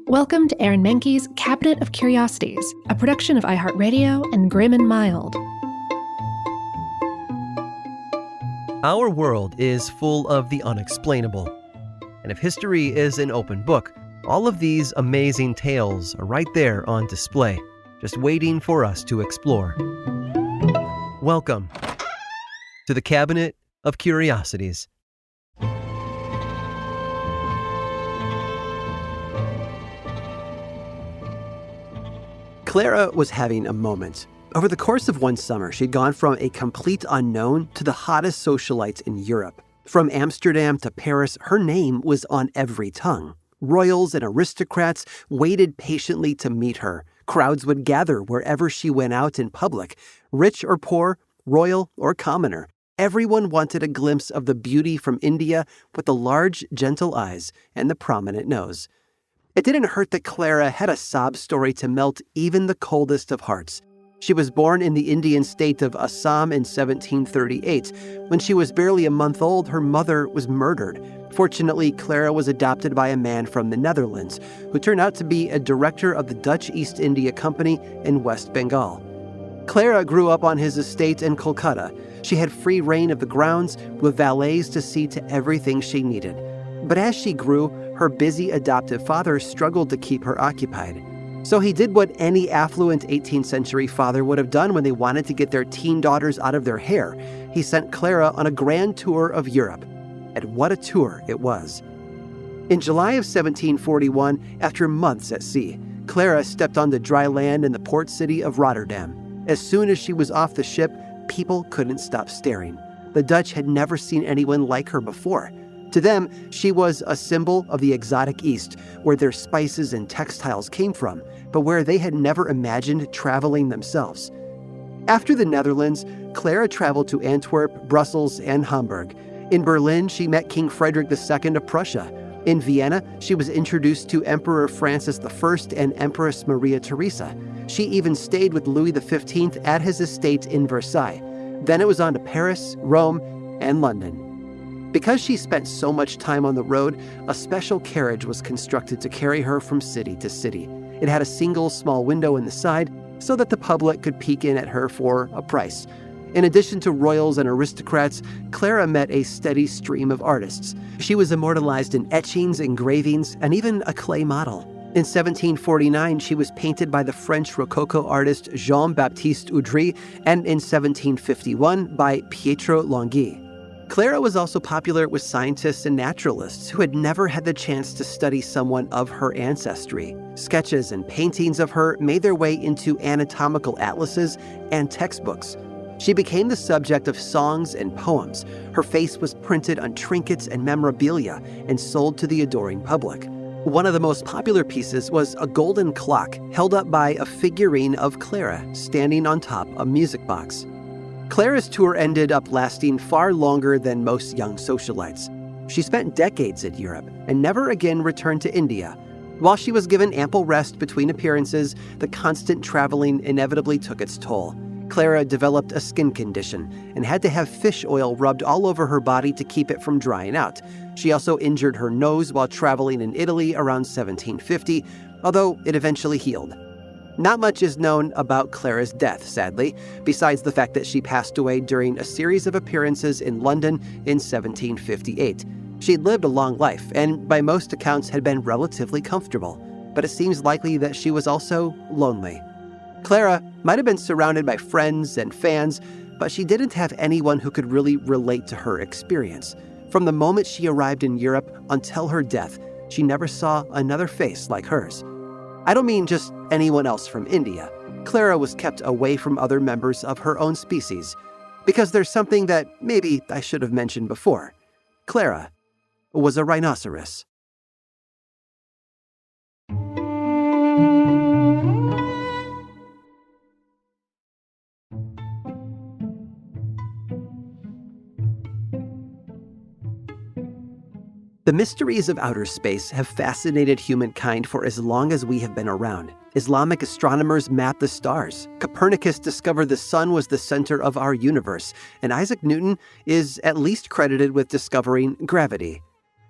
Welcome to Aaron Mahnke's Cabinet of Curiosities, a production of iHeartRadio and Grim and Mild. Our world is full of the unexplainable. And if history is an open book, all of these amazing tales are right there on display, just waiting for us to explore. Welcome to the Cabinet of Curiosities. Clara was having a moment. Over the course of one summer, she'd gone from a complete unknown to the hottest socialite in Europe. From Amsterdam to Paris, her name was on every tongue. Royals and aristocrats waited patiently to meet her. Crowds would gather wherever she went out in public. Rich or poor, royal or commoner, everyone wanted a glimpse of the beauty from India with the large, gentle eyes and the prominent nose. It didn't hurt that Clara had a sob story to melt even the coldest of hearts. She was born in the Indian state of Assam in 1738. When she was barely a month old, her mother was murdered. Fortunately, Clara was adopted by a man from the Netherlands, who turned out to be a director of the Dutch East India Company in West Bengal. Clara grew up on his estate in Kolkata. She had free reign of the grounds, with valets to see to everything she needed. But as she grew, her busy adoptive father struggled to keep her occupied. So he did what any affluent 18th century father would have done when they wanted to get their teen daughters out of their hair. He sent Clara on a grand tour of Europe. And what a tour it was. In July of 1741, after months at sea, Clara stepped onto dry land in the port city of Rotterdam. As soon as she was off the ship, people couldn't stop staring. The Dutch had never seen anyone like her before. To them, she was a symbol of the exotic East, where their spices and textiles came from, but where they had never imagined traveling themselves. After the Netherlands, Clara traveled to Antwerp, Brussels, and Hamburg. In Berlin, she met King Frederick II of Prussia. In Vienna, she was introduced to Emperor Francis I and Empress Maria Theresa. She even stayed with Louis XV at his estate in Versailles. Then it was on to Paris, Rome, and London. Because she spent so much time on the road, a special carriage was constructed to carry her from city to city. It had a single small window in the side so that the public could peek in at her for a price. In addition to royals and aristocrats, Clara met a steady stream of artists. She was immortalized in etchings, engravings, and even a clay model. In 1749, she was painted by the French Rococo artist Jean-Baptiste Udry, and in 1751 by Pietro Longhi. Clara was also popular with scientists and naturalists who had never had the chance to study someone of her ancestry. Sketches and paintings of her made their way into anatomical atlases and textbooks. She became the subject of songs and poems. Her face was printed on trinkets and memorabilia and sold to the adoring public. One of the most popular pieces was a golden clock held up by a figurine of Clara standing on top a music box. Clara's tour ended up lasting far longer than most young socialites. She spent decades in Europe and never again returned to India. While she was given ample rest between appearances, the constant traveling inevitably took its toll. Clara developed a skin condition and had to have fish oil rubbed all over her body to keep it from drying out. She also injured her nose while traveling in Italy around 1750, although it eventually healed. Not much is known about Clara's death, sadly, besides the fact that she passed away during a series of appearances in London in 1758. She'd lived a long life and, by most accounts, had been relatively comfortable, but it seems likely that she was also lonely. Clara might have been surrounded by friends and fans, but she didn't have anyone who could really relate to her experience. From the moment she arrived in Europe until her death, she never saw another face like hers. I don't mean just anyone else from India. Clara was kept away from other members of her own species, because there's something that maybe I should have mentioned before. Clara was a rhinoceros. The mysteries of outer space have fascinated humankind for as long as we have been around. Islamic astronomers mapped the stars. Copernicus discovered the sun was the center of our universe, and Isaac Newton is at least credited with discovering gravity.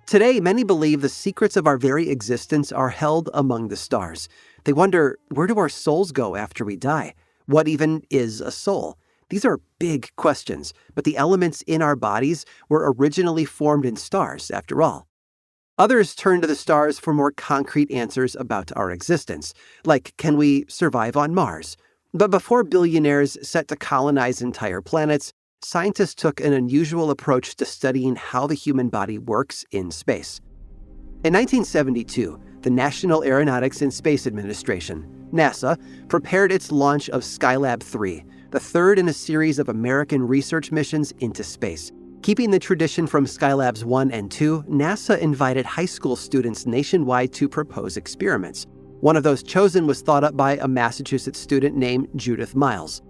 Today, many believe the secrets of our very existence are held among the stars. They wonder, where do our souls go after we die? What even is a soul? These are big questions, but the elements in our bodies were originally formed in stars, after all. Others turn to the stars for more concrete answers about our existence, like can we survive on Mars? But before billionaires set to colonize entire planets, scientists took an unusual approach to studying how the human body works in space. In 1972, the National Aeronautics and Space Administration, NASA, prepared its launch of Skylab 3, the third in a series of American research missions into space. Keeping the tradition from Skylabs 1 and 2, NASA invited high school students nationwide to propose experiments. One of those chosen was thought up by a Massachusetts student named Judith Miles.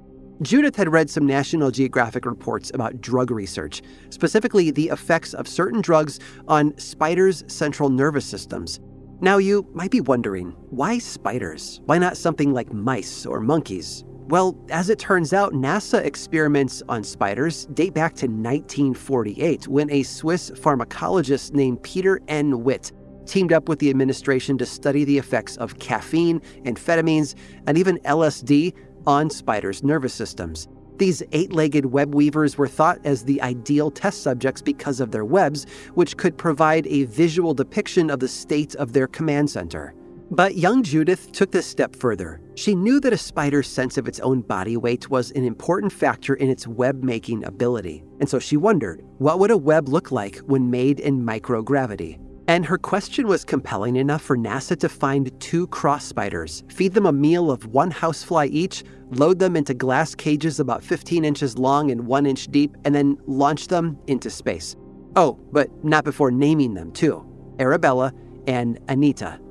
Judith had read some National Geographic reports about drug research, specifically the effects of certain drugs on spiders' central nervous systems. Now you might be wondering, why spiders? Why not something like mice or monkeys? Well, as it turns out, NASA experiments on spiders date back to 1948, when a Swiss pharmacologist named Peter N. Witt teamed up with the administration to study the effects of caffeine, amphetamines, and even LSD on spiders' nervous systems. These 8-legged web weavers were thought as the ideal test subjects because of their webs, which could provide a visual depiction of the state of their command center. But young Judith took this step further. She knew that a spider's sense of its own body weight was an important factor in its web-making ability. And so she wondered, what would a web look like when made in microgravity? And her question was compelling enough for NASA to find 2 cross spiders, feed them a meal of 1 housefly each, load them into glass cages about 15 inches long and 1 inch deep, and then launch them into space. Oh, but not before naming them too, Arabella and Anita.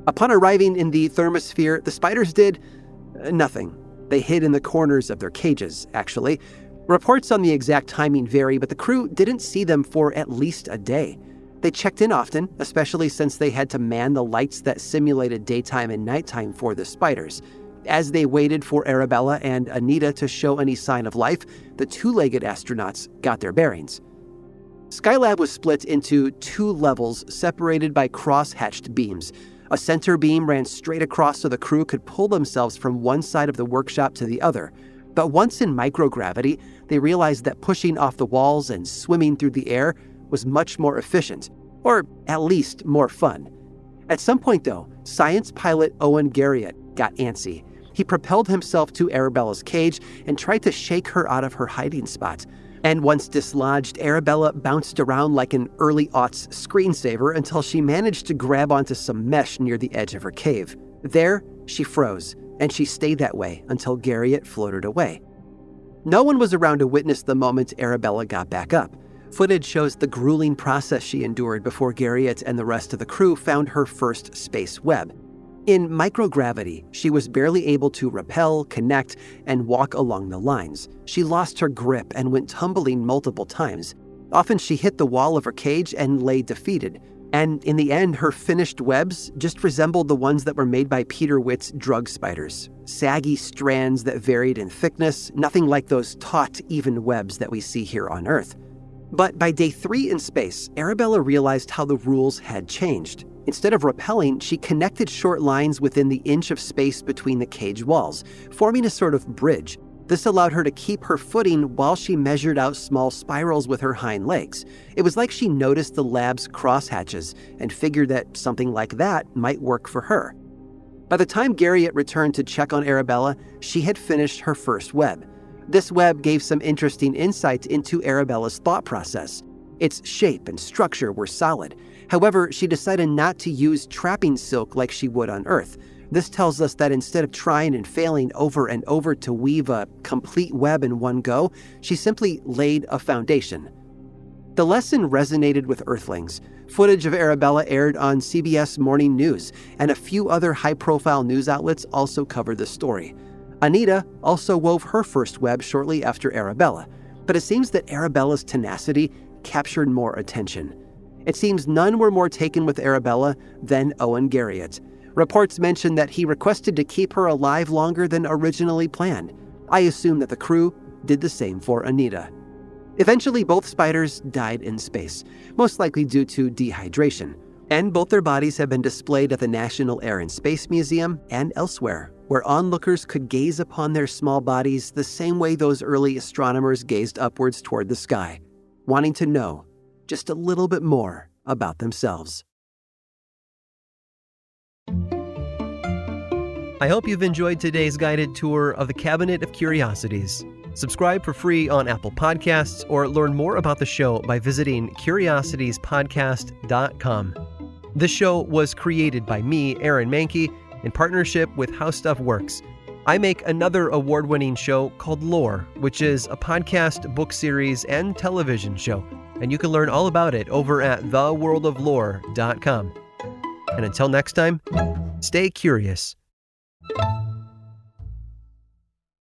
Upon arriving in the thermosphere, the spiders did nothing. They hid in the corners of their cages, actually. Reports on the exact timing vary, but the crew didn't see them for at least a day. They checked in often, especially since they had to man the lights that simulated daytime and nighttime for the spiders. As they waited for Arabella and Anita to show any sign of life, the 2-legged astronauts got their bearings. Skylab was split into 2 levels separated by cross-hatched beams. A center beam ran straight across so the crew could pull themselves from one side of the workshop to the other. But once in microgravity, they realized that pushing off the walls and swimming through the air was much more efficient, or at least more fun. At some point, though, science pilot Owen Garriott got antsy. He propelled himself to Arabella's cage and tried to shake her out of her hiding spot. And once dislodged, Arabella bounced around like an early aughts screensaver until she managed to grab onto some mesh near the edge of her cave. There, she froze, and she stayed that way until Garriott floated away. No one was around to witness the moment Arabella got back up. Footage shows the grueling process she endured before Garriott and the rest of the crew found her first space web. In microgravity, she was barely able to rappel, connect, and walk along the lines. She lost her grip and went tumbling multiple times. Often she hit the wall of her cage and lay defeated. And in the end, her finished webs just resembled the ones that were made by Peter Witt's drug spiders. Saggy strands that varied in thickness, nothing like those taut, even webs that we see here on Earth. But by day 3 in space, Arabella realized how the rules had changed. Instead of rappelling, she connected short lines within the inch of space between the cage walls, forming a sort of bridge. This allowed her to keep her footing while she measured out small spirals with her hind legs. It was like she noticed the lab's crosshatches and figured that something like that might work for her. By the time Garriott returned to check on Arabella, she had finished her first web. This web gave some interesting insight into Arabella's thought process. Its shape and structure were solid. However, she decided not to use trapping silk like she would on Earth. This tells us that instead of trying and failing over and over to weave a complete web in one go, she simply laid a foundation. The lesson resonated with Earthlings. Footage of Arabella aired on CBS Morning News, and a few other high-profile news outlets also covered the story. Anita also wove her first web shortly after Arabella, but it seems that Arabella's tenacity captured more attention. It seems none were more taken with Arabella than Owen Garriott. Reports mention that he requested to keep her alive longer than originally planned. I assume that the crew did the same for Anita. Eventually, both spiders died in space, most likely due to dehydration, and both their bodies have been displayed at the National Air and Space Museum and elsewhere, where onlookers could gaze upon their small bodies the same way those early astronomers gazed upwards toward the sky, wanting to know just a little bit more about themselves. I hope you've enjoyed today's guided tour of the Cabinet of Curiosities. Subscribe for free on Apple Podcasts or learn more about the show by visiting curiositiespodcast.com. This show was created by me, Aaron Mahnke, in partnership with How Stuff Works. I make another award-winning show called Lore, which is a podcast, book series, and television show, and you can learn all about it over at theworldoflore.com. And until next time, stay curious.